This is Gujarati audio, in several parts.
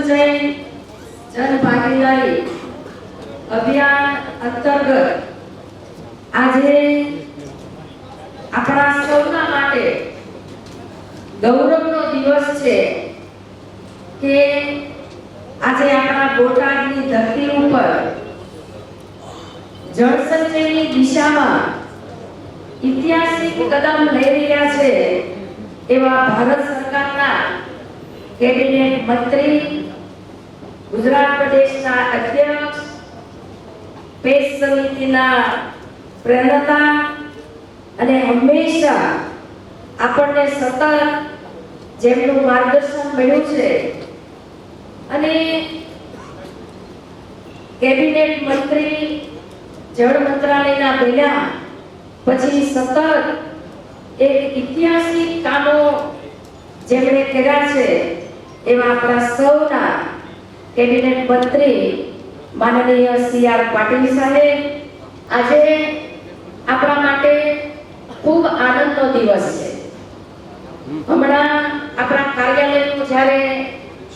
સંચય જન ભાગીદારી અભિયાન અંતર્ગત આજે આપણા સૌના માટે ગૌરવનો દિવસ છે કે આજે આપણા બોટાદની ધરતી ઉપર જળ સંચયની દિશામાં ઐતિહાસિક કદમ લઈ રહ્યા છે એવા ભારત સરકારના કેબિનેટ મંત્રી, ગુજરાત પ્રદેશના અધ્યક્ષ, પેશ સમિતિના પ્રણેતા અને હંમેશા આપણને સતત જેમનું માર્ગદર્શન મળ્યું છે અને કેબિનેટ મંત્રી જળ મંત્રાલયના બન્યા પછી સતત એક ઐતિહાસિક કામો જેમણે કર્યા છે એવા આપણા સૌના કેબિનેટ મંત્રી માનનીય સી.આર. પાટીલ સાહેબ, આજે આપણા માટે ખૂબ આનંદનો દિવસ છે. હમણાં આપણા કાર્યાલયનું જ્યારે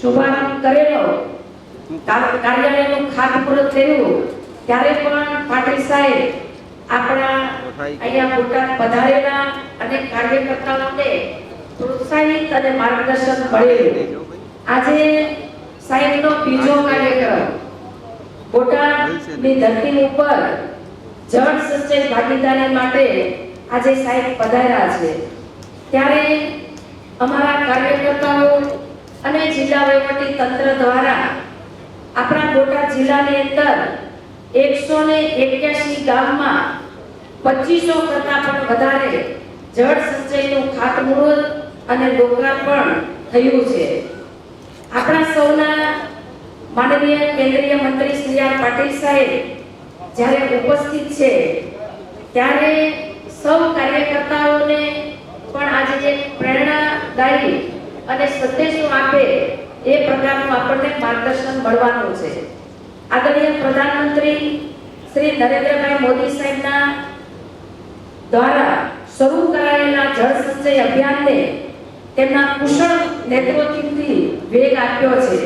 શુભારંભ કરેલો, કાર્યાલયનું ખાતમુહૂર્ત થયું ત્યારે પણ પાટીલ સાહેબ આપણા અહીંયા બોટાદ પધારેલા અને કાર્યકર્તાઓને પ્રોત્સાહિત અને માર્ગદર્શન મળેલું. આજે સાહેબનો બીજો કાર્યક્રમ બોટાદની ધરતી ઉપર જળ સંચય ભાગીદારી માટે આજે સાહેબ પધાર્યા છે. ત્યારે અમારા કાર્યકર્તાઓ અને જિલ્લા વહીવટી તંત્ર દ્વારા આપણા બોટાદ જિલ્લાની અંદર 181 ગામમાં 2500 કરતા પણ વધારે જળ સંચયનું ખાતમુહૂર્ત અને લોકાર્પણ થયું છે. આપણા સૌના માનનીય કેન્દ્રીય મંત્રી સી.આર. પાટીલ સાહેબ જ્યારે ઉપસ્થિત છે ત્યારે સૌ કાર્યકર્તાઓને પણ આજે એક પ્રેરણાદાયી અને સંદેશો આપે એ પ્રકારનું આપણને માર્ગદર્શન મળવાનું છે. આદરણીય પ્રધાનમંત્રી શ્રી નરેન્દ્રભાઈ મોદી સાહેબના દ્વારા શરૂ કરાયેલા જળ સંચય અભિયાનને તેમના કુશળ નેતૃત્વથી વેગ આપ્યો છે.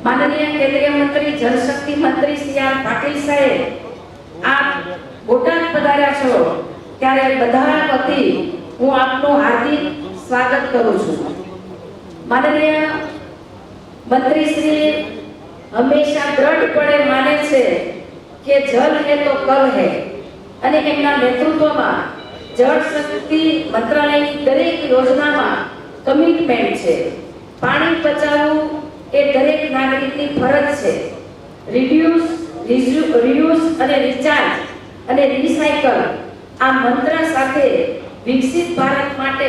માનનીય કેન્દ્રીય મંત્રી જળશક્તિ મંત્રી સી.આર. પાટીલ સાહેબ આપ બોટાદ પધાર્યા છો ત્યારે બધા વતી હું આપનું હાર્દિક સ્વાગત કરું છું. માનનીય મંત્રી શ્રી હંમેશા દ્રઢપણે માને છે કે જલ હે તો કલ હે અને એમના નેતૃત્વમાં જળ શક્તિ મંત્રાલયની દરેક યોજનામાં કમિટમેન્ટ છે. પાણી બચાવવું એ દરેક નાગરિકની ફરજ છે. રિયુઝ અને રિચાર્જ અને રિસાયકલ આ મંત્ર સાથે વિકસિત ભારત માટે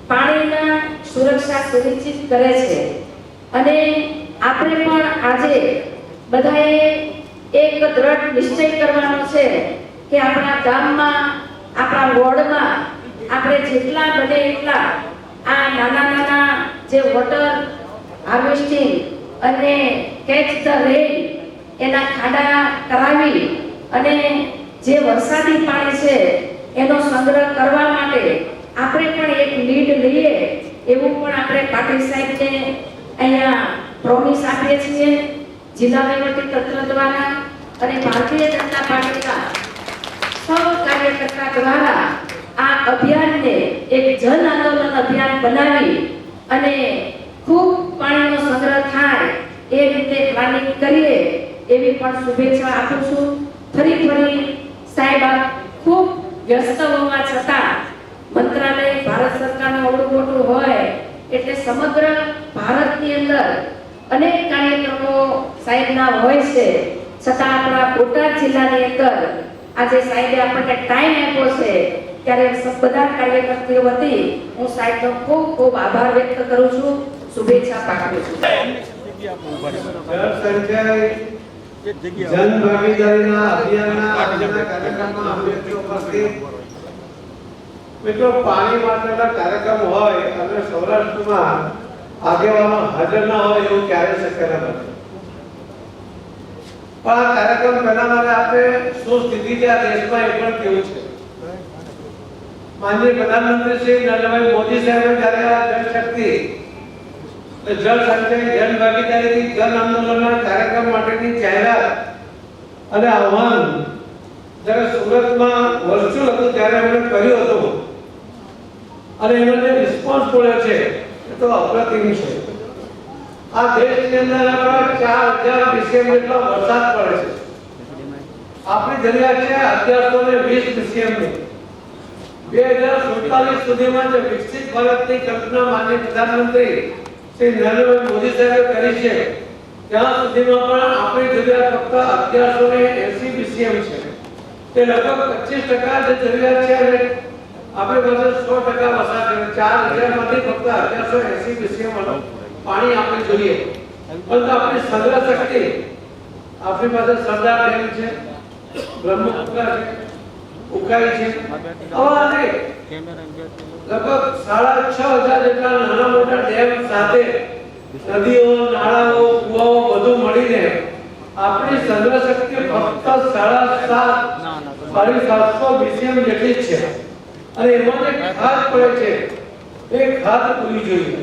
પાણીના સુરક્ષા સુનિશ્ચિત કરે છે. અને આપણે પણ આજે બધાએ એક દ્રઢ નિશ્ચય કરવાનો છે કે આપણા ગામમાં, આપણા વોર્ડમાં આપણે જેટલા બને એટલા આ નાના જે વોટર હાર્વેસ્ટિંગ અને કેચ ધ રેન એના ખાડા કરાવી અને જે વરસાદી પાણી છે એનો સંગ્રહ કરવા માટે આપણે પણ એક લીડ લઈએ એવું પણ આપણે પાટીલ સાહેબને અહીંયા પ્રોમિસ આપીએ છીએ. જિલ્લા વહીવટી તંત્ર દ્વારા અને ભારતીય જનતા પાર્ટીના સૌ કાર્યકર્તા દ્વારા આ અભિયાનને એક જન આંદોલન અભિયાન બનાવી અને ખૂબ પાણીનો સંગ્રહ થાય એ રીતે પ્લાનિંગ કરીએ એવી પણ શુભેચ્છા આપું છું. ફરી સાહેબ આપ ખૂબ વ્યસ્ત હોવા છતાં મંત્રાલય ભારત સરકારનું અવળું મોટું હોય એટલે સમગ્ર ભારતની અંદર અનેક કાર્યક્રમો સાહેબના હોય છે, છતાં આપણા બોટાદ જિલ્લાની અંદર આજે સાહેબે આપણને ટાઈમ આપ્યો છે ત્યારે બધા કાર્યકર્તાઓ વતી હું સાહેબનો ખૂબ ખૂબ આભાર વ્યક્ત કરું છું, શુભેચ્છા પાઠવું છું. જન ભાગીદારીના અભિયાનના આજના કાર્યક્રમમાં ઉપસ્થિત મિત્રો, પાણી માટેના કાર્યક્રમ હોય અને સૌરાષ્ટ્રમાં આગેવાનો હાજર ના હોય એવું ક્યારે શક્ય નથી. પણ આ કાર્યક્રમ પહેલા માટે આપણે શું સ્થિતિ છે આ દેશમાં એ પણ કેવું છે. માનનીય પ્રધાનમંત્રી શ્રી નરેન્દ્રભાઈ મોદી સાહેબે જ્યારે આ જળ શક્તિ એટલે જળ સંચય જન ભાગીદારીથી જન આંદોલનના કાર્યક્રમ માટેની જાહેરાત અને આહ્વાન જ્યારે સુરતમાં વર્ચ્યુઅલ હતું ત્યારે એમણે કર્યું હતું અને એનો જે રિસ્પોન્સ મળ્યો છે એ તો અપ્રતિમ છે. આ દેશની અંદર આપણે 4000 BCM જેટલો વરસાદ પડે છે. આપણી જરૂરિયાત છે 1120 BCM ની. 2047 સુધીમાં જે વિકસિત ભારતની કલ્પના માનનીય પ્રધાનમંત્રી શ્રી નરેન્દ્ર મોદી સાહેબે કરી છે ત્યાં સુધીમાં પણ આપણી જરૂરિયાત ફક્ત 1180 BCM છે. તે લગભગ 25% જે જરૂરિયાત છે અને આપણી પાસે 100% વરસાદ છે. 4000 માંથી ફક્ત 1180 BCM પાણી આપણે જોઈએ. પરંતુ આપણી સંગ્રહ શક્તિ આપણી પાસે સરદાર ડેમ છે, બ્રહ્મપુત્ર છે, ઉકાઈ છે, આવા અનેક લગભગ 6500 જેટલા નાના મોટા ડેમ સાથે નદીઓ, નાળાઓ, કુવાઓ બધું મળીને આપણી સંગ્રહ શક્તિ ફક્ત 750 BCM જેટલી જ છે. અને એમાં જે ખાદ પડે છે એ ખાદ પૂરી જોઈએ.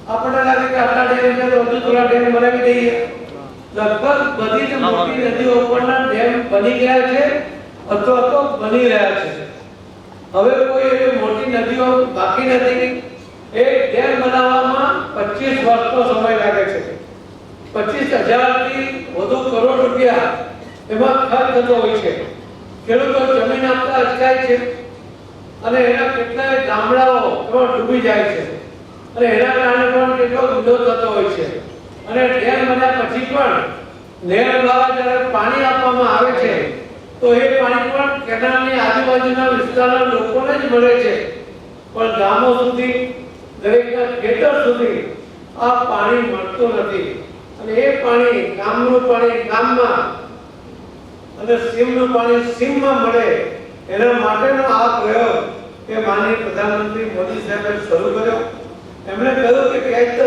આપણને લાગે કે આટલા ડેમ છે તો હજુ થોડા ડેમ બનાવી દઈએ. લગભગ બધી જ મોટી નદીઓ ઉપરના ડેમ બની ગયા છે અથવા તો બની રહ્યા છે. હવે કોઈ એવી મોટી નદીઓ બાકી નથી. એક ડેમ બનાવવામાં 25 વર્ષનો સમય લાગે છે. 25,000 થી વધુ કરોડ રૂપિયા એમાં ખર્ચ થતો હોય છે. ખેડૂતો જમીન આપતા અટકાય છે અને એના કેટલાય ગામડાઓ એમાં ડૂબી જાય છે અને એના કારણે પણ કેટલો વિરોધ થતો હોય છે. અને ડેમ બન્યા પછી પણ નહેર દ્વારા જ્યારે પાણી આપવામાં આવે છે તો એ પાણી પણ કેનાલની આજુબાજુના વિસ્તારના લોકોને જ મળે છે, પણ ગામો સુધી, દરેકના ખેતર સુધી આ પાણી મળતું નથી. અને એ પાણી ગામનું પાણી ગામમાં અને સીમનું પાણી સીમમાં મળે એના માટેનો આ પ્રયોગ એ માનનીય પ્રધાનમંત્રી મોદી સાહેબે શરૂ કર્યો. એમણે કહ્યું કે catch the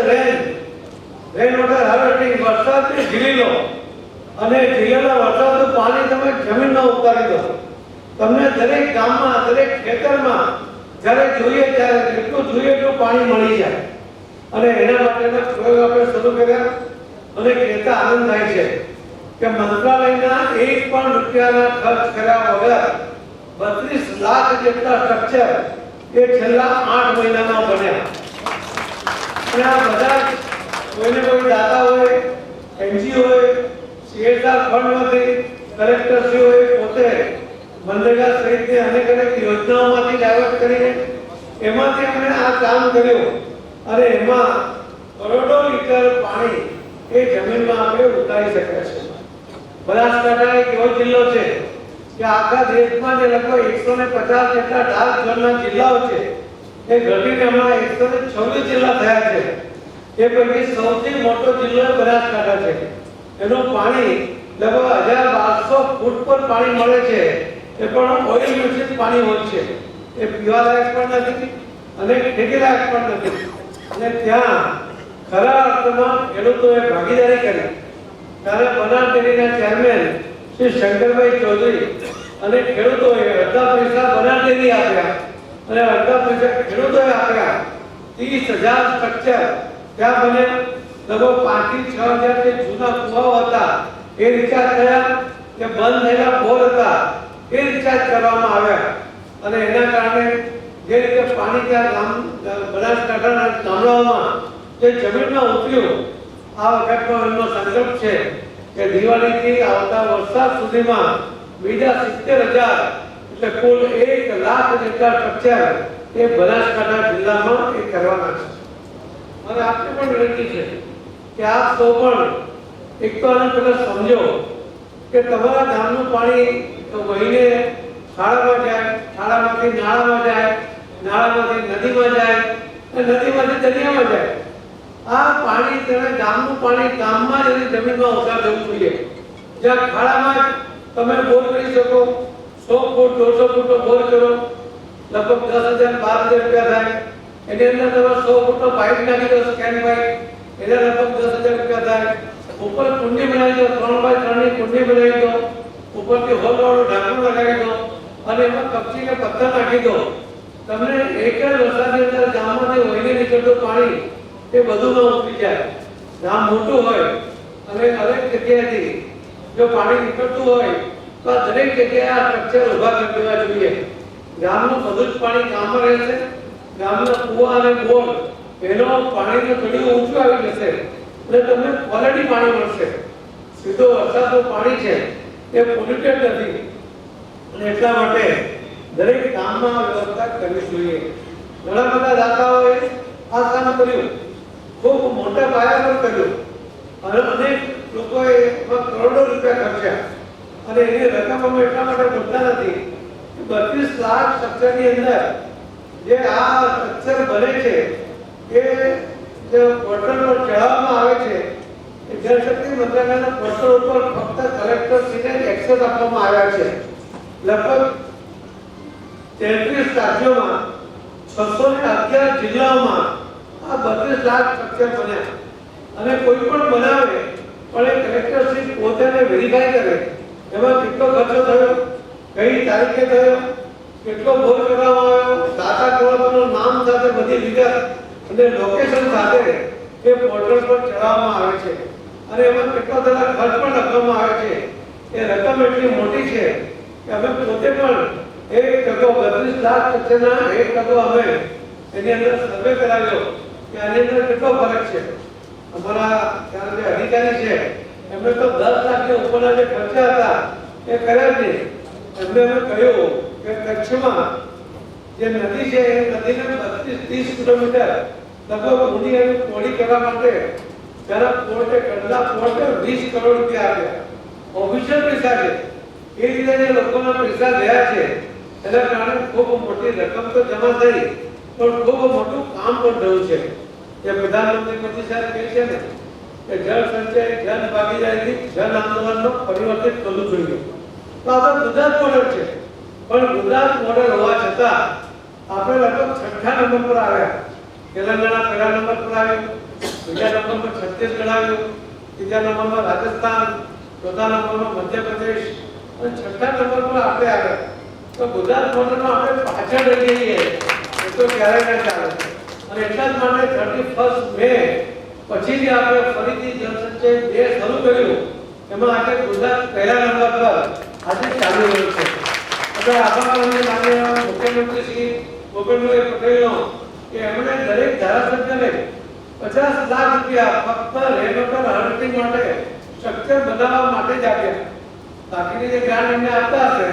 rain water harvesting, વરસાદને ઝીલી લો અને ઝીલેલા વરસાદનું પાણી તમે જમીનમાં ઉતારી દો. તમને દરેક ગામમાં, દરેક ખેતરમાં જ્યારે જોઈએ ત્યારે જેટલું જોઈએ એટલું પાણી મળી જાય. અને એના માટેના પ્રયોગ આપણે શરૂ કર્યા અને કહેતા આનંદ થાય છે કે મંત્રાલયના એક પણ રૂપિયાના ખર્ચ કર્યા વગર 32 લાખ જેટલા સ્ટ્રક્ચર એ છેલ્લા 8 મહિનામાં બન્યા. અને આ બધા કોઈને કોઈ દાતા હોય, એનજીઓ હોય, CSR ફંડમાંથી કલેક્ટરશ્રી હોય પોતે મનરેગા સહિતની અનેક યોજનાઓમાંથી ડાયવર્ટ કરીને એમાંથી અમે આ કામ કર્યું અને એમાં કરોડો લીટર પાણી એ જમીનમાં આપણે ઉતારી શક્યા છે. બનાસકાંઠા એક એવો જિલ્લો છે કે આખા દેશમાં જે લગભગ 150 જેટલા ડાર્ક ઝોનના જિલ્લાઓ છે એ ઘટીને હમણાં 126 જિલ્લા થયા છે. એ પૈકી સૌથી મોટો જિલ્લો બનાસકાંઠા છે. એનું પાણી લગભગ 1200 ફૂટ પર પાણી મળે છે. એ પણ ઓઇલ મિશ્રિત પાણી હોય છે. એ પીવા લાયક પણ નથી અને ખેતી લાયક પણ નથી. અને ત્યાં ખરા અર્થમાં ખેડૂતોએ ભાગીદારી કરી. ત્યારે બનાસ ડેરીના ચેરમેન શ્રી શંકરભાઈ ચૌધરી અને ખેડૂતોએ અડધા પૈસા બનાસ ડેરી આપ્યા અને અડધા પૈસા ખેડૂતોએ આપ્યા. 30,000 સ્ટ્રક્ચર ત્યાં બન્યા. લગભગ 5 થી 6,000 જે જૂના કુવાઓ હતા એ રિચાર્જ થયા. જે બંધ થયેલા બોર હતા એ રિચાર્જ કરવામાં આવ્યા. અને એના કારણે જે રીતે પાણી ત્યાં બનાસકાંઠાના ગામડાઓમાં જે જમીનમાં ઉતર્યું, આ વખતનો એમનો સંકલ્પ છે કે દિવાળીથી આવતા વરસાદ સુધીમાં બીજા 70,000 એટલે કુલ 1 લાખ જેટલા સ્ટ્રક્ચર એ બનાસકાંઠા જિલ્લામાં એ કરવાના છે. અને આપને પણ વિનંતી છે કે આપ સૌ પણ એક તો આને પહેલા સમજો કે તમારા ગામનું પાણી તો વહીને શાળામાં જાય, શાળામાંથી નાળામાં જાય, નાળામાંથી નદીમાં જાય અને નદીમાંથી દરિયામાં જાય. આ પાણી તેને ગામનું પાણી ગામમાં જ એની જમીનમાં ઉતાર દેવું જોઈએ. જ્યાં ખાડામાં તમે બોર કરી શકો, 100 ફૂટ 150 ફૂટનો બોર કરો, લગભગ 10,000 12,000 રૂપિયા થાય. એની અંદર તમે 100 ફૂટનો પાઇપ નાખી દો, સ્કેન પાઇપ, એના લગભગ 10,000 રૂપિયા થાય. ઉપર કુંડી બનાવી દો, 3x3 ની કુંડી બનાવી દો, ઉપરથી હોલવાળું ઢાંકણું લગાવી દો અને એમાં કપચી કે પથ્થર નાખી દો. તમને એક જ વરસાદની અંદર ગામમાંથી વહીને નીકળતું પાણી એ એ બધું ઉતરી જાય. ગામ મોટું હોય અને દરેક જગ્યાએથી જો પાણી નીકળતું હોય તો આ દરેક જગ્યાએ આ સ્ટ્રક્ચર ઊભા કરી દેવા જોઈએ. ગામનું બધું જ પાણી ગામમાં રહેશે. ગામના કુવા અને બોર એનો પાણીનું તળિયું ઊંચું આવી જશે એટલે તમને ક્વોલિટી પાણી મળશે. સીધો વરસાદનું પાણી છે એ પોલ્યુટેડ નથી અને એટલા માટે દરેક ગામમાં વ્યવસ્થા કરવી જોઈએ. ઘણા બધા દાતાઓએ આ કામ કર્યું, ખૂબ મોટા પાયા પર કર્યું અને અનેક લોકોએ એમાં કરોડો રૂપિયા ખર્ચ્યા અને એની રકમ અમે એટલા માટે બોલતા નથી કે 32 લાખ સ્ટ્રક્ચરની અંદર જે આ સ્ટ્રક્ચર બને છે એ જે પોર્ટલ પર ચડાવવામાં આવે છે એ જળશક્તિ મંત્રાલયના પોર્ટલ ઉપર ફક્ત કલેક્ટરશ્રીને એક્સેસ આપવામાં આવ્યા છે. લગભગ 33 રાજ્યોમાં 611 જિલ્લાઓમાં આ 32 લાખ સ્ટ્રક્ચર બન્યા અને કોઈ પણ બનાવે પણ એ કલેક્ટરશ્રી પોતાને વેરીફાઈ કરે એમાં કેટલો ખર્ચો થયો, કઈ તારીખે થયો, કેટલો બોર કરવામાં આવ્યો, દાતા કોળાનું નામ સાથે બધી વિગત અને લોકેશન સાથે એ પોર્ટલ પર ચડાવવામાં આવે છે અને એમાં કેટલો બધા ખર્ચ પણ લખવામાં આવે છે. એ રકમ એટલી મોટી છે કે અમે પોતે પણ 1% 32 લાખ સ્ટ્રક્ચરના 1% અમે એની અંદર સર્વે કરાવ્યો કે આની અંદર કેટલો ફરક છે. અમારા ત્યાં જે અધિકારી છે એમને તો 10 લાખની ઉપરના જે ખર્ચા હતા એ કર્યા જ નહીં. એમને અમે કહ્યું કે કચ્છમાં જે નદી છે એ નદીને 32-30 કિલોમીટર લગભગ ઊંડી અને પહોળી કરવા માટે જરા કોર્ટે કંડલા કોર્ટે 20 કરોડ રૂપિયા આપ્યા. ઓફિશિયલ પૈસા છે. એ રીતે જે લોકોના પૈસા ગયા છે એના કારણે ખૂબ મોટી રકમ તો જમા થઈ પણ ખૂબ મોટું કામ પણ થયું છે. જે પ્રધાનમંત્રી મોદી સાહેબ કહે છે ને કે જળ સંચય જન ભાગીદારી જન આંદોલનનો પરિવર્તિત કરવું જોઈએ. તો આ તો ગુજરાત મોડેલ છે પણ ગુજરાત મોડેલ હોવા છતાં આપણે લગભગ 6ઠા નંબર પર આવ્યા. તેલંગાણા પહેલા નંબર પર આવ્યું, બીજા નંબર પર છત્તીસગઢ આવ્યું, ત્રીજા નંબરમાં રાજસ્થાન, ચોથા નંબરમાં મધ્યપ્રદેશ અને 6ઠા નંબર પર આપણે આવ્યા. તો ગુજરાત મોડેલમાં આપણે પાછળ રહી જઈએ એ તો ક્યારેય ના ચાલે અને એટલા જ માટે 31 મે પછીથી આપણે ફરીથી જળ સંચય 2 શરૂ કર્યું. એમાં આજે ગુજરાત પહેલા નંબર પર આજે ચાલી રહ્યું છે. આપણે આભાર માનીએ મુખ્યમંત્રી શ્રી ભૂપેન્દ્રભાઈ પટેલનો કે એમણે દરેક ધારાસભ્યને 50 લાખ રૂપિયા ફક્ત રેન વોટર હાર્વેસ્ટિંગ માટે સ્ટ્રક્ચર બનાવવા માટે જ આપ્યા. બાકીની જે ગ્રાન્ટ એમને આપતા હશે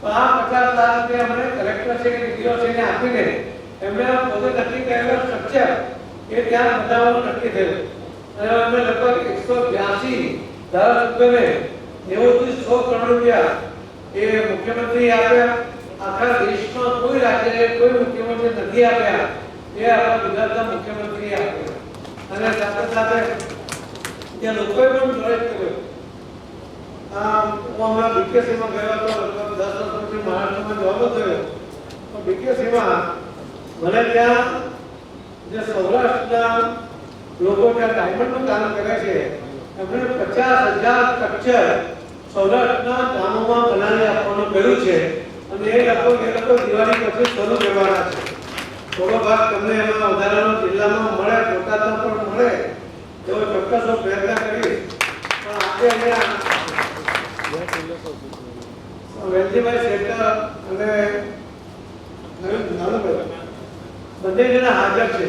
તો આ 50 લાખ રૂપિયા અમને કલેક્ટર છે કે ડીઓ છે ને આપીને એમને પોતે નક્કી કરેલા સ્ટ્રક્ચર એ ત્યાં બનાવવાનું નક્કી થયું અને અમે લગભગ 182 ધારાસભ્યોને 90 થી 100 કરોડ રૂપિયા એ મુખ્યમંત્રી આપ્યા. આખા દેશમાં કોઈ રાજ્યએ કોઈ મુખ્યમંત્રી નથી આપ્યા એ આપણા ગુજરાતના મુખ્યમંત્રીએ આપ્યા અને સાથે સાથે જે લોકોએ પણ પ્રયાસ કર્યો. હું હમણાં બીકેસીમાં ગયો હતો, લગભગ 10 વર્ષ પછી મહારાષ્ટ્રમાં જવાનો થયો તો બીકેસીમાં મને ત્યાં જે સૌરાષ્ટ્રના લોકો ત્યાં ડાયમંડનું કામ કરે છે એમણે 50,000 સ્ટ્રક્ચર સૌરાષ્ટ્રના ગામોમાં બનાવી આપવાનું કહ્યું છે અને એ લોકો દિવાળી પછી શરૂ કરવાના છે. થોડો ભાગ તમને એમાં વધારાનો જિલ્લામાં મળે, બોટાદમાં પણ મળે એવો ચોક્કસ હું પ્રયત્ન કરીશ. પણ આજે અહીંયા વેલજીભાઈ શેઠર અને નાનુભાઈ બંને જણા હાજર છે.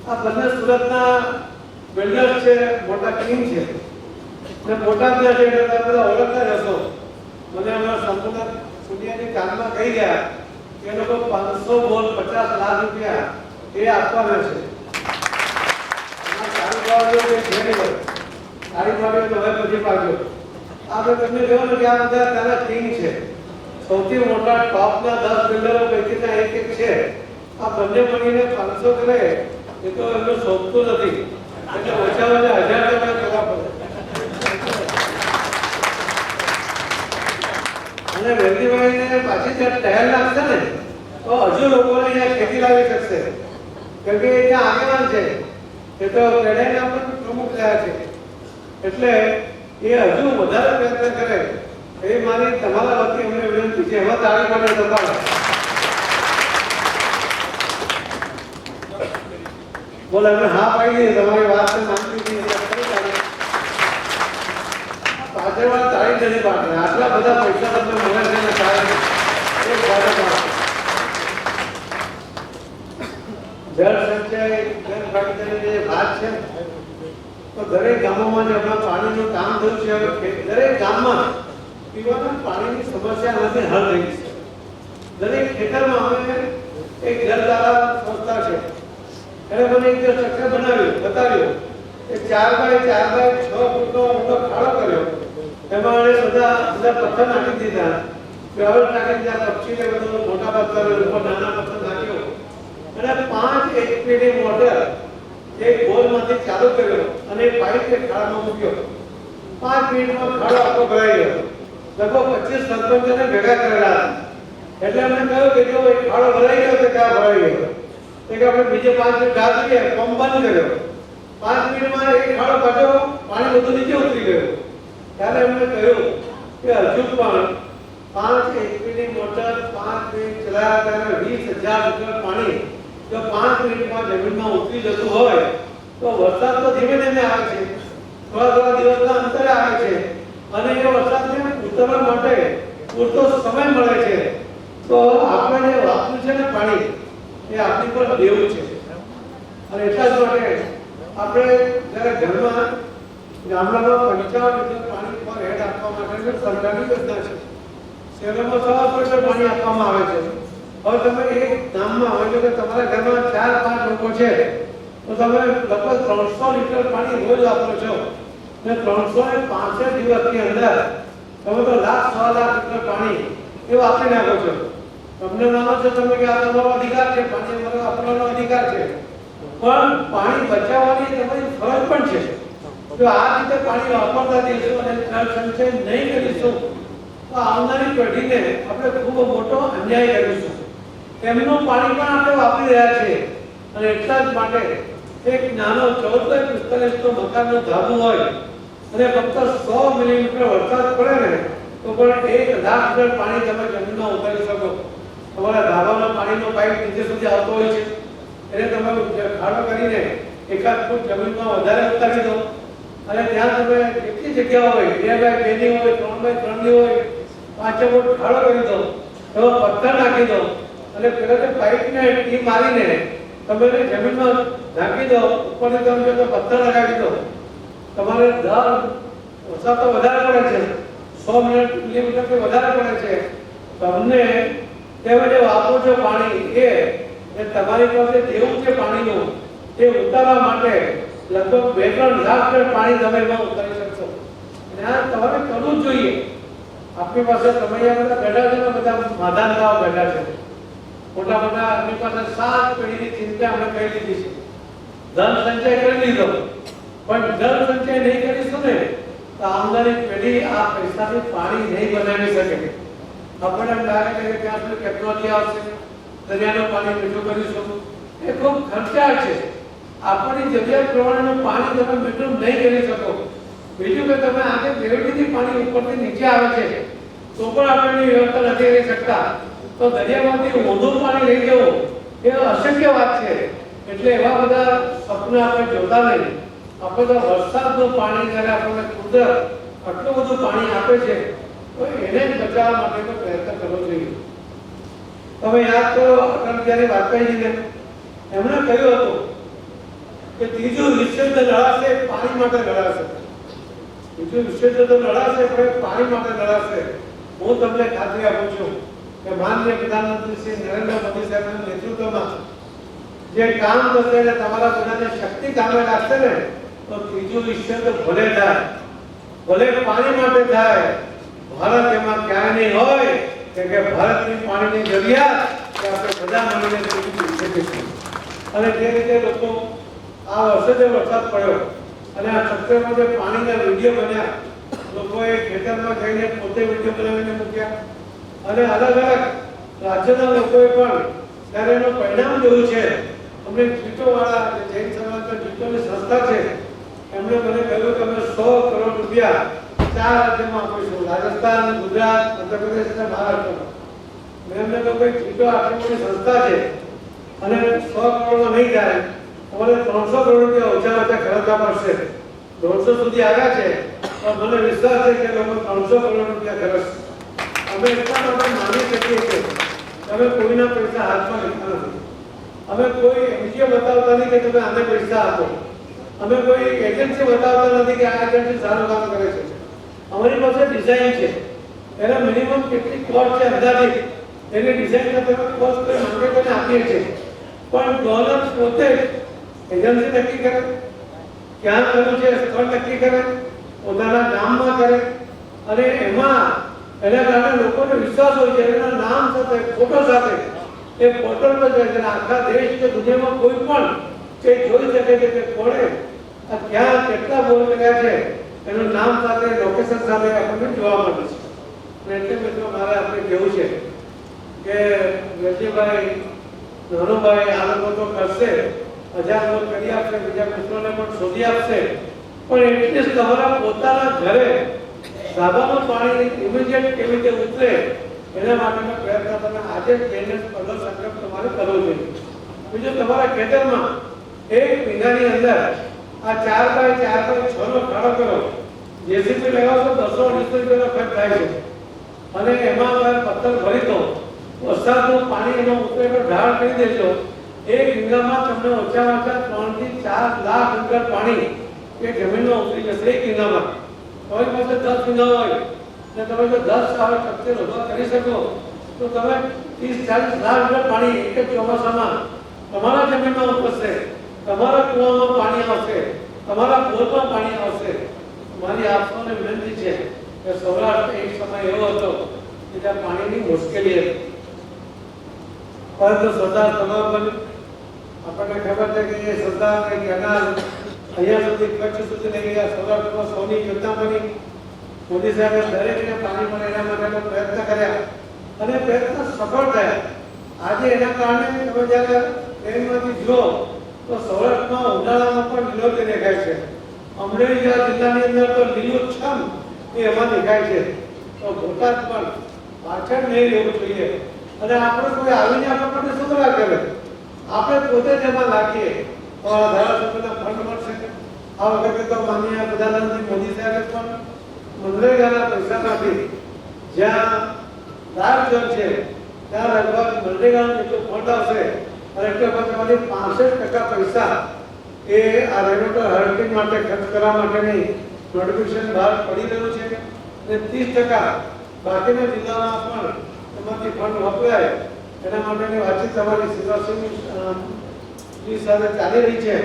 આ બંને સુરતના બિલ્ડર્સ છે, મોટા કિંગ છે અને બોટાદના છે એટલે તમે બધા ઓળખતા જ હશો. મને અમારા સંપૂર્ણ દુનિયાની કામમાં કહી ગયા કે એ લોકો 500 બોલ 50 લાખ રૂપિયા એ આપવાના છે. સારી પાડ્યો કે છે નહીં, સારી પાડ્યો તો હવે પછી પાડ્યો. આપણે તમને કહ્યું ને કે આ બધા ત્યાંના કિંગ છે. સૌથી મોટા ટોપના 10 બિલ્ડરો પૈકીના એક છે. આ બંને મળીને 500 કરે એ તો એમનું શોભતું નથી એટલે ઓછામાં ઓછા 1000 ટકા કરવા પડે. અને વેલજીભાઈને પાછી ત્યાં ટહેલ લાગશે ને તો હજુ લોકોને અહીંયા ખેતી લાવી શકશે કેમ કે ત્યાં આગેવાન છે. એ તો પેઢાઈના પણ પ્રમુખ થયા છે એટલે એ હજુ વધારે પ્રયત્ન કરે એ મારી તમારા વતી અમને વિનંતી છે. એમાં તાળી માટે દબાણ બોલે અમે હા પાડી દીધી, તમારી વાત માનતી નથી એટલે ફરી તાળી. પાછળવાળા તાળી જ નથી પાડતા. આટલા બધા પૈસા તમને મળે છે ને તાળી એક ભાજપ જળ સંચય જળ ભાગીદારીની જે વાત છે તો દરેક ગામોમાં જે હમણાં પાણીનું કામ થયું છે, હવે દરેક ગામમાં પીવાના પાણીની સમસ્યા નથી હલ થઈ છે. દરેક ખેતરમાં હવે એક જલધારા સંસ્થા છે, એને મને એક દિવસ ચક્કર બનાવ્યું, બતાવ્યું કે 4x4x6 ફૂટનો મોટો ખાડો કર્યો, એમાં એને બધા પથ્થર નાખી દીધા, ગ્રાવલ નાખી દીધા, પક્ષીને બધું મોટા પથ્થર ઉપર નાના પથ્થર નાખ્યો અને 5 HP મોટર એક બોલમાંથી ચાલુ કર્યો અને પાઇપને ખાડામાં મૂક્યો. 5 મિનિટમાં ખાડો આખો ભરાઈ ગયો. લગભગ 25 સરપંચોને ભેગા કરેલા હતા. એટલે અમને કહ્યું કે જો એક ખાડો ભરાઈ ગયો તો ક્યાં ભરાઈ ગયો, તો કે આપણે બીજે 5 મિનિટ રાહ જોઈએ, પંપ બંધ કર્યો. 5 મિનિટમાં એક ખાડો પાછો પાણી બધું નીચે ઉતરી ગયું. ત્યારે એમને કહ્યું કે હજુ પણ 5 HP મોટર 5 મિનિટ ચલાવ્યા ત્યારે 20,000 લીટર પાણી જો 5 મિનિટમાં જમીનમાં ઉતરી જતું હોય તો વરસાદ તો ધીમે ધીમે આવે છે, થોડા દિવસના અંતરે આવે છે અને એ વરસાદને ઉતરવા માટે પૂરતો સમય મળે છે. તો આપણે જે વાપર્યું છે ને પાણી એ આપણી પર દેવું છે અને એટલા જ માટે આપણે જ્યારે ઘરમાં ગામડામાં 55 લીટર પાણી પર હેડ આપવા માટે સરકારની યોજના છે. શહેરોમાં 100 લીટર પાણી આપવામાં આવે છે. હવે તમે એક ગામમાં હોય કે તમારા ઘરમાં 4-5 લોકો છે તો તમે લગભગ 300 લીટર પાણી રોજ વાપરો છો ને 365 દિવસની અંદર તમે તો લાખ 1.5 લાખ લીટર પાણી એ વાપરી નાખો છો. તમને માનો છો તમે કે આ તમારો અધિકાર છે, પાણી અમારો વાપરવાનો અધિકાર છે, પણ પાણી બચાવવાની તમારી ફરજ પણ છે. જો આ રીતે પાણી વાપરતા જઈશું અને જળ સંચય નહીં કરીશું તો આવનારી પેઢીને આપણે ખૂબ મોટો અન્યાય કરીશું. એમનું પાણી પણ આપણે વાપરી રહ્યા છીએ અને એટલા જ માટે એક નાનો 14-45 મકાનનો ધાબુ હોય અને ફક્ત 100 મિલીમીટર વરસાદ પડે ને તો પણ 1 લાખ લીટર પાણી તમે જમીનમાં ઉતારી શકો. તમારા ધાબામાં પાણીનો પાઇપ નીચે સુધી આવતો હોય છે, એને તમે ખાડો કરીને 1 ફૂટ જમીનમાં વધારે ઉતારી દો અને ત્યાં તમે કેટલી જગ્યા હોય 2x2 ની હોય, 3x3 ની હોય, 5 ફૂટ ખાડો કરી દો, એમાં પથ્થર નાખી દો અને પેલા તે પાઇપને ટી મારીને તમે જમીનમાં નાખી દો, ઉપરથી તમે જો પથ્થર લગાવી દો, તમારે દર વરસાદ તો વધારે પડે છે, 100 મિલીમીટરથી વધારે પડે છે, તમને તમે જે વાપરો છો પાણી એ તમારી પાસે દેવું છે પાણીનું એ ઉતારવા માટે લગભગ 2-3 લાખ લીટર પાણી તમે એમાં ઉતારી શકશો. અને આ તમારે કરવું જ જોઈએ. આપણી પાસે સમયમાં બધા ગઢા છે ને, બધા માધાન ગાવ ગઢા છે, મોટા મોટા આપણી પાસે 7 પેઢીની ચિંતા અમે કરી લીધી છે. ધન સંચય કરી લીધો, પણ જળ સંચય નહીં કરીશું ને તો આવનારી પેઢી આ પૈસાથી પાણી નહીં બનાવી શકે. આપણને એમ લાગે છે કે ત્યાં સુધી ટેકનોલોજી આવશે, દરિયાનું પાણી મીઠું કરીશું, એ ખૂબ ખર્ચાળ છે. આપણી જરૂરિયાત પ્રમાણેનું પાણી તમે મીઠું નહીં કરી શકો. બીજું કે તમે આજે ગ્રેવિટીથી પાણી ઉપરથી નીચે આવે છે તો પણ આપણે વ્યવસ્થા નથી કરી શકતા, તો દરિયામાંથી ઊંધું પાણી લઈ જવું એ અશક્ય વાત છે. એટલે એવા બધા સપના આપણે જોતા નહીં. આપણે તો વરસાદનું પાણી જ્યારે આપણને કુદરત આટલું બધું પાણી આપે છે તો એને જ બચાવવા માટેનો પ્રયત્ન કરવો જોઈએ. તમે યાદ કરો અટલ બિહારી વાજપેયીજીને, એમણે કહ્યું હતું કે ત્રીજું વિશ્વયુદ્ધ લડાશે પાણી માટે લડાશે. ત્રીજું વિશ્વયુદ્ધ લડાશે પણ પાણી માટે લડાશે. હું તમને ખાતરી આપું છું કે માનનીય પ્રધાનમંત્રી શ્રી નરેન્દ્ર મોદી સાહેબના નેતૃત્વમાં જે કામ થશે અને તમારા બધાને શક્તિ કામે લાગશે ને તો ત્રીજું વિશ્વયુદ્ધ ભલે થાય, ભલે પાણી માટે થાય, ભારત એમાં ક્યાંય નહીં હોય કે ભારતની પાણીની જરૂરિયાત કે આપણે બધા મળીને પૂરી કરી શકીશું. અને જે રીતે લોકો આ વર્ષે જે વરસાદ પડ્યો અને આ સત્રમાં જે પાણીના વિડીયો બન્યા, લોકોએ ખેતરમાં જઈને પોતે વિડીયો બનાવીને મૂક્યા અને અલગ અલગ રાજ્યના લોકોએ પણ ત્યારે એનું પરિણામ જોયું છે. અમને જીટોવાળા જૈન સમાજના જીટોની સંસ્થા છે, એમણે મને કહ્યું કે અમે 100 કરોડ રૂપિયા 4 રાજ્યમાં આપીશું, રાજસ્થાન, ગુજરાત, મધ્યપ્રદેશ અને મહારાષ્ટ્રમાં. મેં એમને કહ્યું કે જીટો આટલી મોટી સંસ્થા છે અને 100 કરોડમાં નહીં થાય, તમારે 300 કરોડ રૂપિયા ઓછા ખર્ચવા પડશે. 150 સુધી આવ્યા છે, પણ મને વિશ્વાસ છે કે લોકો 300 કરોડ રૂપિયા ખર્ચશે. અમે એટલા માટે માની શકીએ કે તમે કોઈના પૈસા હાથમાં લેતા નથી. અમે કોઈ એનજીઓ બતાવતા નથી કે તમે આને પૈસા આપો. અમે કોઈ એજન્સી બતાવતા નથી કે આ એજન્સી સારું કામ કરે છે. અમારી પાસે ડિઝાઇન છે, એનો મિનિમમ કેટલી કોસ્ટ છે અંદાજિત એની ડિઝાઇનનો તમે કોસ્ટ કોઈ માંગે કોને આપીએ છીએ. પણ ડોલર પોતે એજન્સી નક્કી કરે, ક્યાં કરવું છે સ્થળ નક્કી કરે, પોતાના નામમાં કરે, અને એમાં એના કારણે લોકોને વિશ્વાસ હોય છે. એના નામ સાથે ફોટો સાથે એ પોર્ટલ પર જાય છે. આખા દેશ કે દુનિયામાં કોઈ પણ તે જોઈ શકે છે કે કોણે આ ક્યાં કેટલા બોલ કર્યા છે એનું નામ સાથે લોકેશન સાથે આપણને જોવા મળે છે. અને એટલે મિત્રો મારે આપણે કહેવું છે કે વેજીભાઈ, નાનુભાઈ આ લોકો તો કરશે, 1000 બોલ કરી આપશે, બીજા મિત્રોને પણ શોધી આપશે, પણ એટલીસ્ટ તમારા પોતાના ઘરે ધાબામાં પાણી ઇમિડિયેટ કેવી રીતે ઉતરે એના માટેનો પ્રયત્ન તમે આજે જ જઈને પહેલો સંકલ્પ તમારે કરવો જોઈએ. બીજું, તમારા ખેતરમાં 1 વીઘાની અંદર આ 4 બાય 6 નો ખાડો કરો. જેસીબી લગાવશો 200-250 રૂપિયાનો ખર્ચ થાય છે, અને એમાં પથ્થર ભરી દો, વરસાદનું પાણી એનો ઉતરે તો ઢાળ કરી દેજો. 1 વીઘામાં તમને ઓછામાં ઓછા 3 થી 4 લાખ લીટર પાણી એ જમીનમાં ઉતરી જશે 1 વીઘામાં. તમારી પાસે 10 વીઘા હોય ને તમે જો 10 આવે 70 ઉભા કરી શકો તો તમે 30-40 લાખ લીટર પાણી એક જ ચોમાસામાં તમારા જમીનમાં ઉતરશે, તમારા કુવામાં પાણી આવશે, તમારા બોરમાં પાણી આવશે. મારી આપ સૌને વિનંતી છે કે સૌરાષ્ટ્ર એક સમય એવો હતો કે જ્યાં પાણીની મુશ્કેલી હતી, પરંતુ સરદાર તલાવ બન્યું. આપણને ખબર છે કે એ સરદાર કેનાલ અહીંયા સુધી કચ્છ સુધી લઈ ગયા. સૌરાષ્ટ્રમાં સૌની યોજના બની. મોદી સાહેબે દરેકને પાણી મળે એના માટેનો પ્રયત્ન કર્યા અને પ્રયત્ન સફળ થયા. આજે એના કારણે તમે જ્યારે ટ્રેનમાંથી જુઓ તો સૌરાષ્ટ્રમાં ઉનાળામાં પણ લીલોતરી દેખાય છે. અમરેલી જિલ્લાની અંદર તો લીલુંછમ એ એમાં દેખાય છે. તો બોટાદ પણ પાછળ નહીં રહેવું જોઈએ. અને આપણે કોઈ આવીને આપણને શું કરે, આપણે પોતે જ એમાં લાગીએ તો ધારાસભ્યના ફંડ મળશે. આ વખતે તો માનનીય પ્રધાનમંત્રી મોદી સાહેબે પણ મનરેગાના પૈસામાંથી જ્યાં લાભ છે ત્યાં લગભગ મનરેગાનું જેટલું ફંડ આવશે અને એટલે પછી 65% પૈસા એ આ રેનોવેટર હાર્ડિંગ માટે ખર્ચ કરવા માટેની નોટિફિકેશન બહાર પડી રહ્યું છે. અને 30% બાકીના જિલ્લામાં પણ એમાંથી ફંડ વપરાય એના માટેની વાતચીત તમારી શિવરાજસિંહની સાથે ચાલી રહી છે.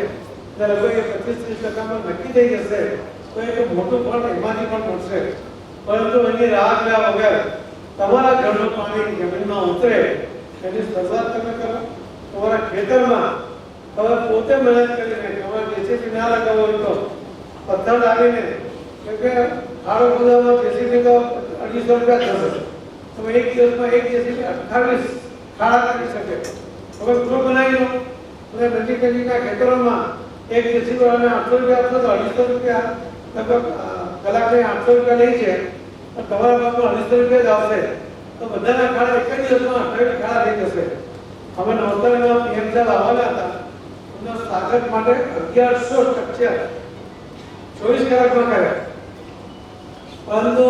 ત્યારે લગભગ 25-30% નક્કી થઈ જશે તો એક મોટું ફંડ એમાંથી પણ મળશે. પરંતુ એની રાહ જોયા વગર તમારા ઘરનું પાણી જમીનમાં ઉતરે એની શરૂઆત તમે કરો. તમારા ખેતરમાં તમે પોતે મહેનત કરીને તમારે જેસીબી ના લગાવો હોય તો પથ્થર લાવીને, કેમ કે ખાડો ખોદવામાં જેસીબી તો 250 રૂપિયા થશે. તમે એક દિવસમાં એક જેસીબી 28 ખાડા કરી શકે. તમે ગ્રુપ બનાવી લો અને નજીક નજીકના ખેતરોમાં એક જેસીબી વાળાને 800 રૂપિયા આપશો તો 250 રૂપિયા લગભગ કલાકે 800 રૂપિયા લઈ છે તો તમારા ભાગમાં 250 રૂપિયા જ આવશે. તો બધાના ખાડા એક જ દિવસમાં 28 ખાડા થઈ જશે. અમે નવસારીમાં પીએમ સાહેબ આવવાના હતા. એમના સ્વાગત માટે 1100 સ્ટ્રક્ચર 24 કલાકમાં કર્યા. પરંતુ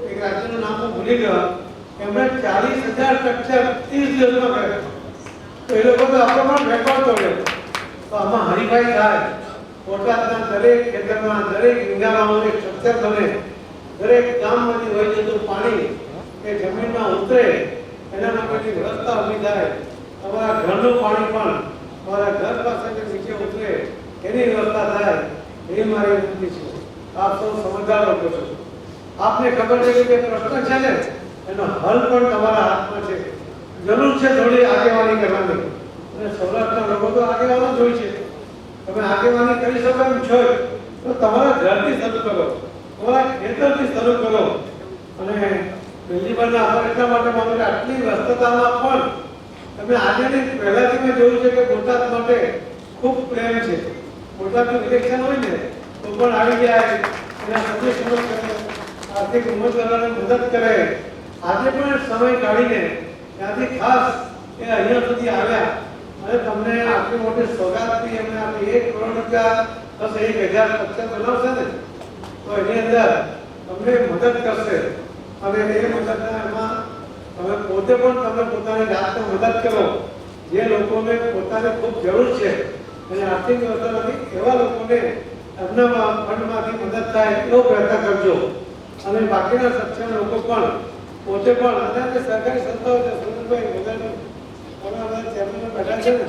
એક રાજ્યનું નામ તો ભૂલી ગયો, એમણે 40,000 સ્ટ્રક્ચર 30 દિવસમાં કર્યા. તો એ લોકો તો આપણો પણ રેકોર્ડ તોડ્યો. તો આમાં હરીફાઈ થાય. બોટાદના દરેક ખેતરમાં, દરેક વીઘામાં એક સ્ટ્રક્ચર બને, દરેક ગામમાંથી વહી જતું પાણી એ જમીનમાં ઉતરે એના માટેની વ્યવસ્થા ઊભી થાય. તમારા ઘરનું પાણી પણ તમારા ઘર પાસે નીચે ઉતરે એની વ્યવસ્થા થાય એ મારી વિનંતી છે. આપ સૌ સમજદાર લોકો છો. આપને ખબર છે કે પ્રશ્ન છે ને એનો હલ પણ તમારા હાથમાં છે. જરૂર છે થોડી આગેવાની કરવાની, અને સૌરાષ્ટ્રના લોકો તો આગેવાનો જ હોય છે. તમે આગેવાની કરી શકો એમ છો તો તમારા ઘરથી શરૂ કરો, તમારા ખેતરથી શરૂ કરો. અને બીજીબારના આભાર એટલા માટે માનું કે આટલી વ્યસ્તતામાં પણ તમે આજે નહીં પહેલાથી મેં જોયું છે કે બોટાદ માટે ખૂબ પ્રેમ છે. બોટાદનું ઇલેક્શન હોય ને તો પણ આવી જાય, એના સજેશનો કરે, આર્થિક ઉમેદવારોને મદદ કરે. આજે પણ સમય કાઢીને ત્યાંથી ખાસ એ અહીંયા સુધી આવ્યા અને તમને આટલી મોટી સોગાદથી એમને આપી 1 કરોડ રૂપિયા બસ 1025 બનાવશે ને તો એની અંદર તમને મદદ કરશે અને એ મદદના એમાં તમે પોતે પણ તમે પોતાની જાતને મદદ કરો જે લોકોને પોતાને ખૂબ જરૂર છે અને આર્થિક વ્યવસ્થામાંથી એવા લોકોને એમના ફંડમાંથી મદદ થાય એવો પ્રયત્ન કરજો અને બાકીના સક્ષમ લોકો પણ પોતે પણ અને જે સરકારી સંસ્થાઓ છે સુરેશભાઈ વગરની અમારા ચેરમેન બેઠા છે ને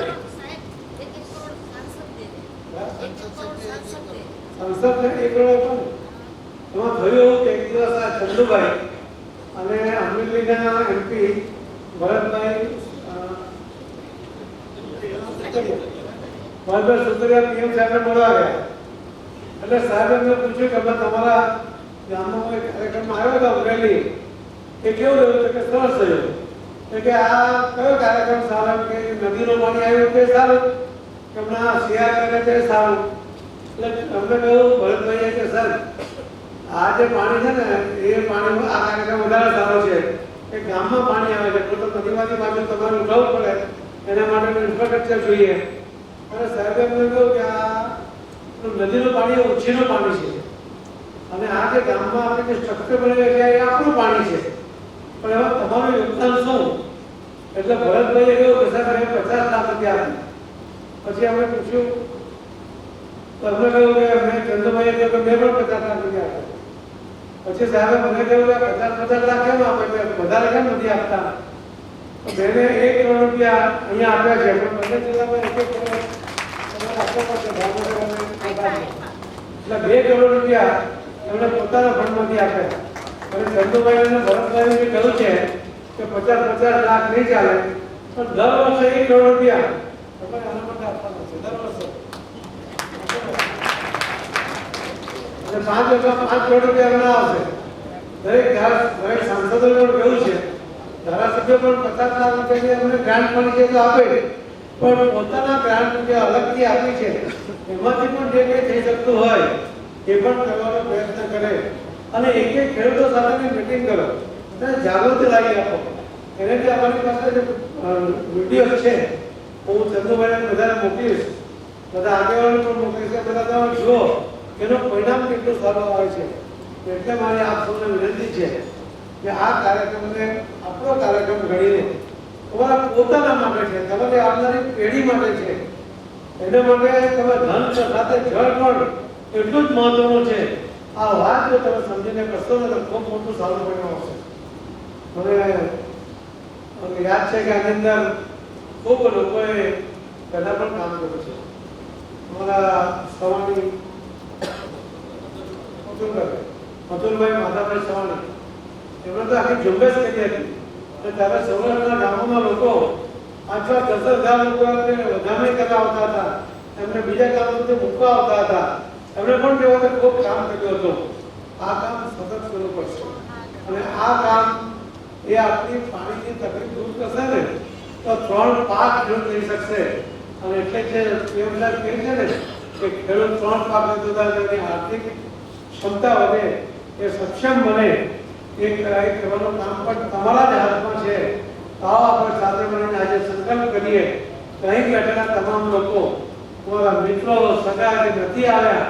સંસદને 1 કરોડ પણ એમાં થયું એવું કે એક દિવસ આ ચંદુભાઈ અને અમરેલીના એમપી ભરતભાઈ સુતરિયા પીએમ સાહેબને મળવા ગયા એટલે સાહેબ એમને પૂછ્યું કે અમે તમારા ગામમાં કોઈ કાર્યક્રમમાં આવ્યો હતો અમરેલી એ કેવું રહ્યું કે સરસ થયું કે આ કયો કાર્યક્રમ સારો કે નદીનું પાણી આવ્યું તે સારું કે હમણાં શિયાળ કરે તે સારું એટલે અમને કહ્યું ભરતભાઈએ કે સર આ જે પાણી છે ને એ પાણીમાં આ કાર્યક્રમ વધારે સારો છે કે ગામમાં પાણી આવે છે તો નદીમાંથી બાજુ તમારે ઉઠાવવું પડે એના માટે ઇન્ફ્રાસ્ટ્રક્ચર જોઈએ અને સાહેબે એમને કહ્યું કે આ નદીનું પાણી ઓછીનું પાણી છે અને આ જે ગામમાં આપણે જે સ્ટ્રક્ચર બને છે એ આપણું પાણી છે પણ એમાં તમારું યોગદાન શું એટલે ભરતભાઈએ કહ્યું કે સાહેબ મેં 50 લાખ રૂપિયા આપ્યા પછી આપણે પૂછ્યું તો અમને કહ્યું કે મેં ચંદુભાઈએ કહ્યું કે મેં પણ 50 લાખ રૂપિયા આપ્યા પછી સાહેબે મને કહ્યું કે 50 લાખ કેમ આપે છે વધારે કેમ નથી આપતા તો મેં 1 કરોડ રૂપિયા અહીંયા આપ્યા છે પણ બંને જિલ્લામાં 1 કરોડ તમારે આપવા પડશે એટલે 2 કરોડ રૂપિયા એમણે પોતાના ફંડમાંથી આપ્યા અને ચંદુભાઈ અને ભરતભાઈએ કહ્યું છે કે 50 લાખ નહીં ચાલે પણ દર વર્ષે 1 કરોડ રૂપિયા તમારે આના માટે આપવાના છે દર વર્ષે અને 5 કરોડ રૂપિયા એમના આવશે દરેક સાંસદોએ પણ કહ્યું છે ધારાસભ્યો પણ 50 લાખ રૂપિયાની અમને ગ્રાન્ટ મળી છે તો આપે પણ પોતાના ગ્રાન્ટ જે અલગથી આપી છે એમાંથી પણ જે કંઈ થઈ શકતું હોય એ પણ કરવાનો પ્રયત્ન કરે અને એક ખેડૂતો સાથેની મીટિંગ કરો અને જાગૃતિ લાવી આપો એને જે અમારી પાસે જે વિડીયો છે હું ચંદુભાઈને બધાને મોકલીશ બધા આગેવાનો પણ મોકલીશ બધા તમે જુઓ એનું પરિણામ કેટલું સારું આવે છે એટલે મારી આપ સૌને વિનંતી છે કે આ કાર્યક્રમને આપણો કાર્યક્રમ ગણીને તમારા પોતાના માટે છે તમારી આવનારી પેઢી માટે છે એને માટે તમે ધન સાથે જળ પણ એટલું જ મહત્વનું છે આ વાત જો તમે સમજીને કરશો ને તો ખૂબ મોટું સારું પરિણામ આવશે મને યાદ છે કે આની અંદર ખૂબ લોકોએ પહેલા પણ કામ કર્યું છે અમારા સવાણી મથુરભાઈ માધાભાઈ સવાણી એમણે તો આખી ઝુંબેશ કરી હતી અને ત્યારે સૌરાષ્ટ્રના ગામોમાં લોકો 5-10 લોકો વધામણી કરવા આવતા હતા એમને બીજા કામોથી મૂકવા આવતા હતા એમણે પણ તે વખતે ખૂબ કામ કર્યું હતું આ કામ સતત કરવું પડશે અને આ કામ એ આપણી પાણીની તકલીફ દૂર કરશે ને તો 3 પાક ખેડૂત થઈ શકશે અને એટલે જે યોજના કહે છે ને કે ખેડૂત 3 પાક લેતા તેની આર્થિક ક્ષમતા વધે એ સક્ષમ બને એ કરવાનું કામ પણ તમારા જ હાથમાં છે આવો આપણે સાથે મળીને આજે સંકલ્પ કરીએ અહીં બેઠેલા તમામ લોકો તમારા મિત્રો સગા જે નથી આવ્યા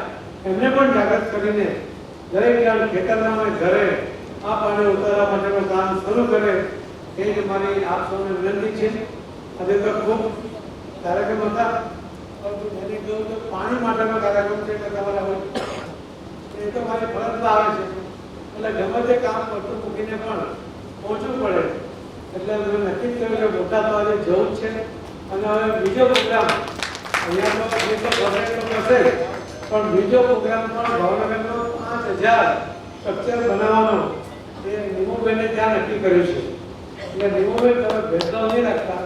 એમને પણ જાગૃત કરીને દરેક જણ ખેતરના ઘરે આ પાણી ઉતારવા માટેનું કામ શરૂ કરે એ જ મારી આપ સૌને વિનંતી છે આજે તો ખૂબ કાર્યક્રમ હતા પરંતુ મને કહ્યું કે પાણી માટેનો કાર્યક્રમ છે એટલે તમારે હવે એ તો મારી ફરજમાં આવે છે એટલે ગમે તે કામ કરતું મૂકીને પણ પહોંચવું પડે એટલે મેં નક્કી કર્યું કે મોટા પાયે જવું છે અને હવે બીજો પ્રોગ્રામ અહીંયા તો જે તો ગવર્મેન્ટ કરશે પણ બીજો પ્રોગ્રામ પણ ભાવનગરનો 5000 સ્ટ્રક્ચર બનાવવાનો એ નિમુબેને ત્યાં નક્કી કર્યું છે એટલે નિમુબેન તમે ભેદભાવ નહીં રાખતા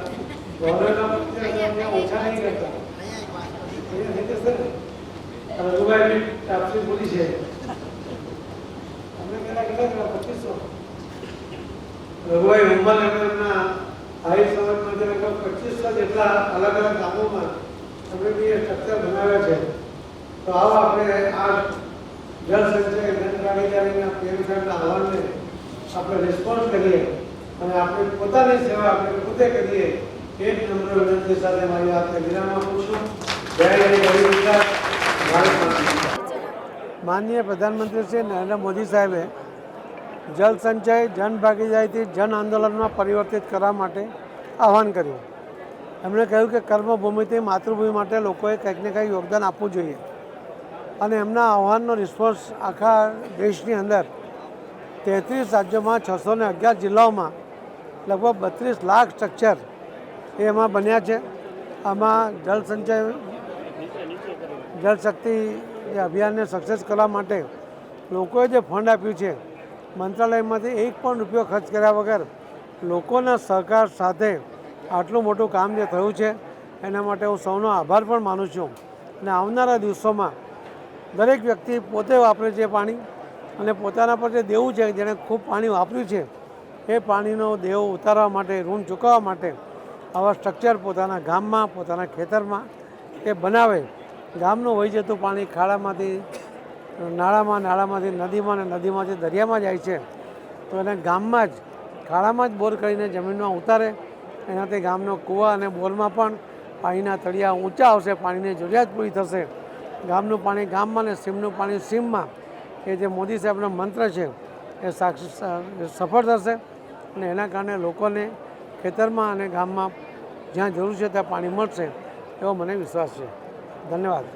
ભાવનગરના ઓછા નહીં કરતા રઘુભાઈ આપસી બોલી છે અમને કેટલા 2500 રઘુભાઈ ઉંમરનગરના હાઈ સમાજમાં 2500 જેટલા અલગ અલગ ગામોમાં અમે બી સ્ટ્રક્ચર બનાવ્યા છે તો આવો આપણે આ જળ સંચય જનભાગીદારીના પીએમ સાહેબના આહવાનને આપણે રિસ્પોન્સ કરીએ અને આપણે પોતાની સેવા આપણે પોતે કરીએ એક નમ્ર વિનંતી સાથે મારી વાતને વિરામ આપું છું. જય ગરીબ વિકાસ ભારત માતા. માનનીય પ્રધાનમંત્રી શ્રી નરેન્દ્ર મોદી સાહેબે જળ સંચય જન ભાગીદારીથી જન આંદોલનમાં પરિવર્તિત કરવા માટે આહવાન કર્યું. એમણે કહ્યું કે કર્મભૂમિથી માતૃભૂમિ માટે લોકોએ કંઈક ને કંઈક યોગદાન આપવું જોઈએ અને એમના આહવાનનો રિસ્પોન્સ આખા દેશની અંદર 33 રાજ્યોમાં 611 જિલ્લાઓમાં લગભગ 32 લાખ સ્ટ્રક્ચર એમાં બન્યા છે. આમાં જળ સંચય જળ શક્તિ જે અભિયાનને સક્સેસ કરવા માટે લોકોએ જે ફંડ આપ્યું છે મંત્રાલયમાંથી એક પણ રૂપિયો ખર્ચ કર્યા વગર લોકોના સહકાર સાથે આટલું મોટું કામ જે થયું છે એના માટે હું સૌનો આભાર પણ માનું છું. અને આવનારા દિવસોમાં દરેક વ્યક્તિ પોતે વાપરે છે પાણી અને પોતાના પર જે દેવું છે જેણે ખૂબ પાણી વાપર્યું છે એ પાણીનો દેવો ઉતારવા માટે ઋણ ચૂકવવા માટે આવા સ્ટ્રક્ચર પોતાના ગામમાં પોતાના ખેતરમાં એ બનાવે. ગામનું વહી જતું પાણી ખાડામાંથી નાળામાંથી નદીમાં અને નદીમાંથી દરિયામાં જાય છે તો એને ગામમાં જ ખાડામાં જ બોર કરીને જમીનમાં ઉતારે. એનાથી ગામનો કૂવા અને બોરમાં પણ પાણીના તળિયા ઊંચા આવશે, પાણીની જરૂરિયાત પૂરી થશે. ગામનું પાણી ગામમાં અને સીમનું પાણી સીમમાં એ જે મોદી સાહેબનો મંત્ર છે એ સફળ થશે અને એના કારણે લોકોને ખેતરમાં અને ગામમાં જ્યાં જરૂર છે ત્યાં પાણી મળશે એવો મને વિશ્વાસ છે. ધન્યવાદ.